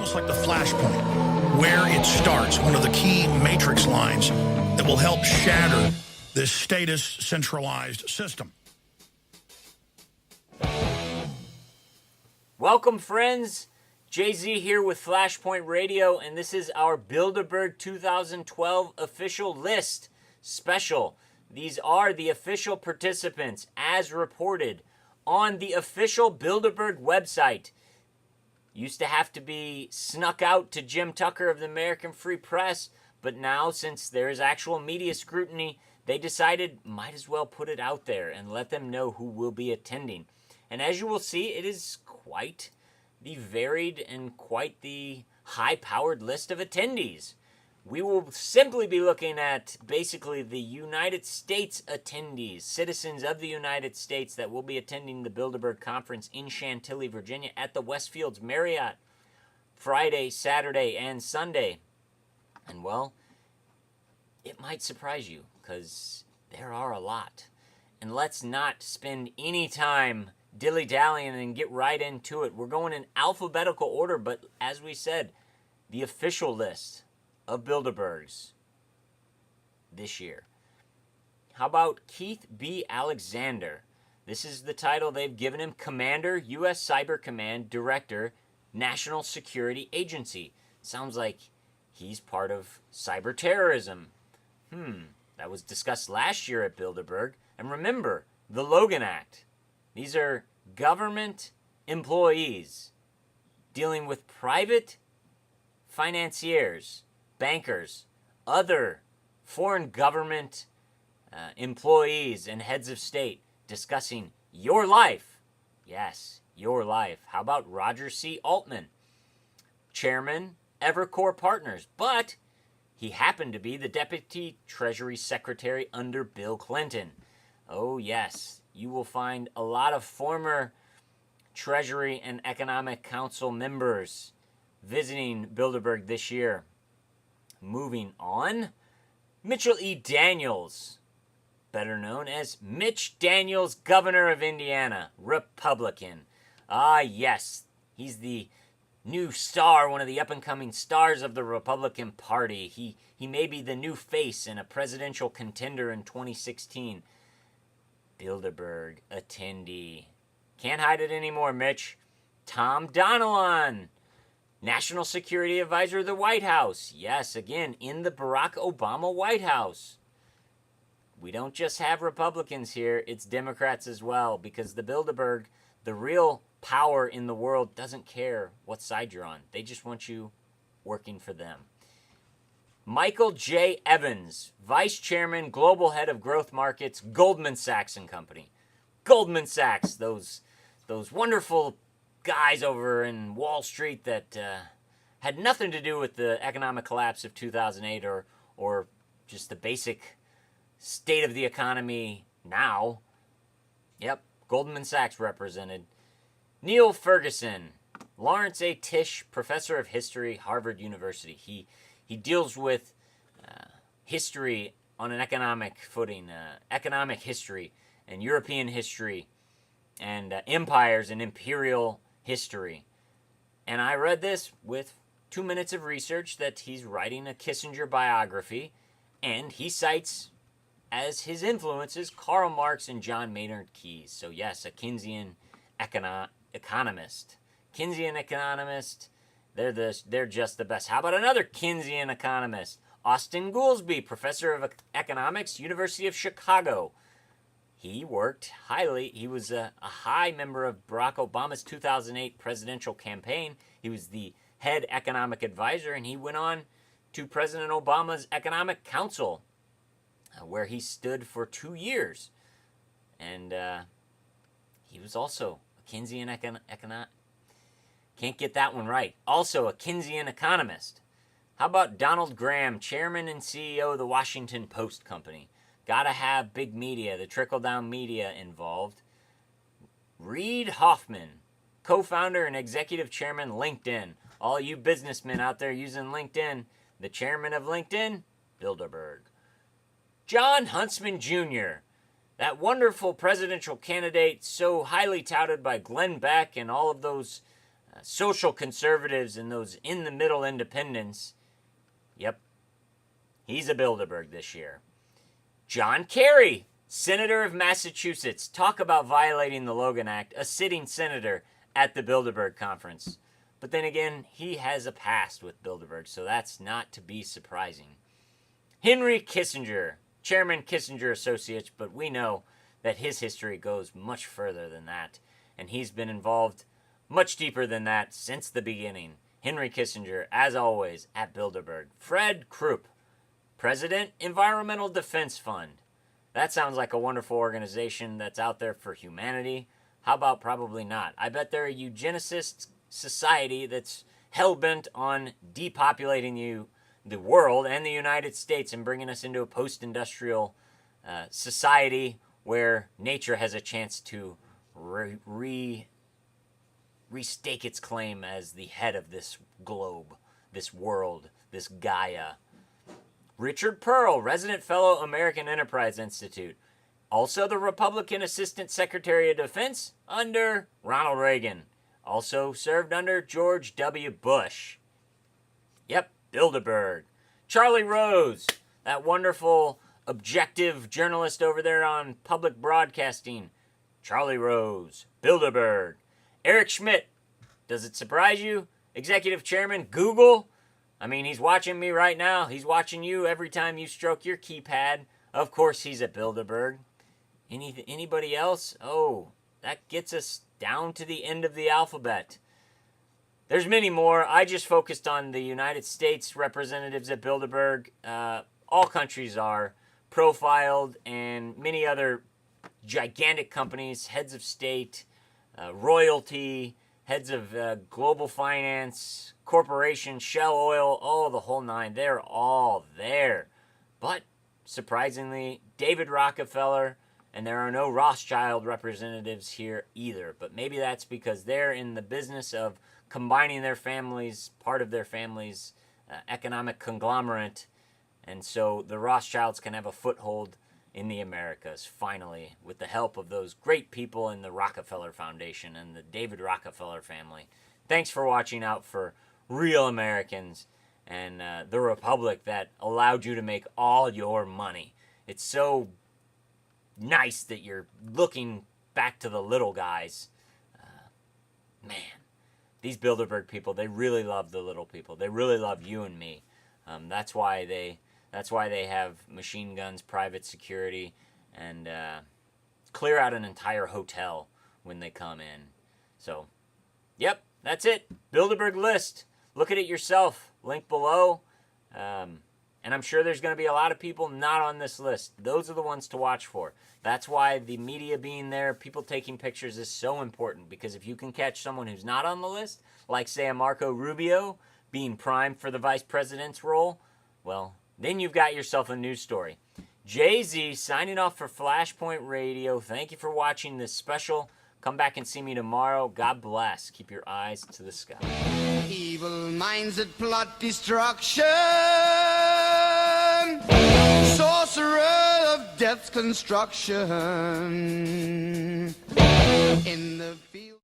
almost like the Flashpoint, where it starts, one of the key matrix lines that will help shatter this status centralized system. Welcome, friends. Jay-Z here with Flashpoint Radio, and this is our Bilderberg 2012 official list special. These are the official participants as reported on the official Bilderberg website. Used to have to be snuck out to Jim Tucker of the American Free Press, but now, since there is actual media scrutiny, they decided might as well put it out there and let them know who will be attending. And as you will see, it is quite the varied and quite the high-powered list of attendees. We will simply be looking at basically the United States attendees, citizens of the United States that will be attending the Bilderberg Conference in Chantilly, Virginia at the Westfields Marriott Friday, Saturday, and Sunday. And well, it might surprise you because there are a lot. And let's not spend any time dilly-dallying and get right into it. We're going in alphabetical order, but as we said, the official list of Bilderbergs this year. How about Keith B. Alexander? This is the title they've given him, Commander, U.S. Cyber Command Director, National Security Agency. Sounds like he's part of cyber terrorism. That was discussed last year at Bilderberg. And remember, the Logan Act. These are government employees dealing with private financiers, bankers, other foreign government employees and heads of state discussing your life. Yes, your life. How about Roger C. Altman, Chairman, Evercore Partners, but he happened to be the Deputy Treasury Secretary under Bill Clinton. Oh yes, you will find a lot of former Treasury and Economic Council members visiting Bilderberg this year. Moving on, Mitchell E. Daniels, better known as Mitch Daniels, Governor of Indiana, Republican. Ah, yes, he's the new star, one of the up-and-coming stars of the Republican Party. He may be the new face and a presidential contender in 2016. Bilderberg attendee. Can't hide it anymore, Mitch. Tom Donilon, National Security Advisor of the White House. Yes, again, in the Barack Obama White House. We don't just have Republicans here, it's Democrats as well, because the Bilderberg, the real power in the world, doesn't care what side you're on. They just want you working for them. Michael J. Evans, Vice Chairman, Global Head of Growth Markets, Goldman Sachs and Company. Goldman Sachs, those wonderful guys over in Wall Street that had nothing to do with the economic collapse of 2008 or just the basic state of the economy now. Yep, Goldman Sachs represented. Neil Ferguson, Lawrence A. Tisch, Professor of History, Harvard University. He deals with history on an economic footing, economic history and European history and empires and imperial history. And I read this with 2 minutes of research that he's writing a Kissinger biography, and he cites as his influences Karl Marx and John Maynard Keynes. So yes, a Keynesian economist. Keynesian economist, they're just the best. How about another Keynesian economist? Austan Goolsbee, Professor of Economics, University of Chicago. He worked highly. He was a high member of Barack Obama's 2008 presidential campaign. He was the head economic advisor, and he went on to President Obama's Economic Council, where he stood for 2 years. And he was also a Keynesian can't get that one right. Also a Keynesian economist. How about Donald Graham, Chairman and CEO of the Washington Post Company? Gotta have big media, the trickle-down media involved. Reid Hoffman, co-founder and executive chairman, LinkedIn. All you businessmen out there using LinkedIn, the chairman of LinkedIn, Bilderberg. John Huntsman Jr., that wonderful presidential candidate so highly touted by Glenn Beck and all of those social conservatives and those in-the-middle independents. Yep, he's a Bilderberg this year. John Kerry, Senator of Massachusetts. Talk about violating the Logan Act, a sitting senator at the Bilderberg conference. But then again, he has a past with Bilderberg, so that's not to be surprising. Henry Kissinger, Chairman Kissinger Associates, but we know that his history goes much further than that, and he's been involved much deeper than that since the beginning. Henry Kissinger, as always, at Bilderberg. Fred Krupp, President, Environmental Defense Fund. That sounds like a wonderful organization that's out there for humanity. How about probably not? I bet they're a eugenicist society that's hell-bent on depopulating the world and the United States and bringing us into a post-industrial society where nature has a chance to restake its claim as the head of this globe, this world, this Gaia. Richard Perle, Resident Fellow, American Enterprise Institute. Also the Republican Assistant Secretary of Defense under Ronald Reagan. Also served under George W. Bush. Yep, Bilderberg. Charlie Rose, that wonderful objective journalist over there on public broadcasting. Charlie Rose, Bilderberg. Eric Schmidt, does it surprise you? Executive Chairman, Google. I mean, he's watching me right now. He's watching you every time you stroke your keypad. Of course he's at Bilderberg. Anybody else? Oh, that gets us down to the end of the alphabet. There's many more. I just focused on the United States representatives at Bilderberg. All countries are profiled, and many other gigantic companies, heads of state, royalty, heads of global finance, corporations, Shell Oil, oh, the whole nine. They're all there. But surprisingly, David Rockefeller, and there are no Rothschild representatives here either. But maybe that's because they're in the business of combining their families, part of their family's economic conglomerate. And so the Rothschilds can have a foothold in the Americas, finally, with the help of those great people in the Rockefeller Foundation and the David Rockefeller family. Thanks for watching out for real Americans and the republic that allowed you to make all your money. It's so nice that you're looking back to the little guys. Man, these Bilderberg people, they really love the little people. They really love you and me. That's why they have machine guns, private security, and clear out an entire hotel when they come in. So, yep, that's it. Bilderberg list. Look at it yourself. Link below. And I'm sure there's going to be a lot of people not on this list. Those are the ones to watch for. That's why the media being there, people taking pictures is so important. Because if you can catch someone who's not on the list, like, say, a Marco Rubio being primed for the vice president's role, well, then you've got yourself a news story. Jay-Z signing off for Flashpoint Radio. Thank you for watching this special. Come back and see me tomorrow. God bless. Keep your eyes to the sky. Evil minds that plot destruction, sorcerer of death's construction. In the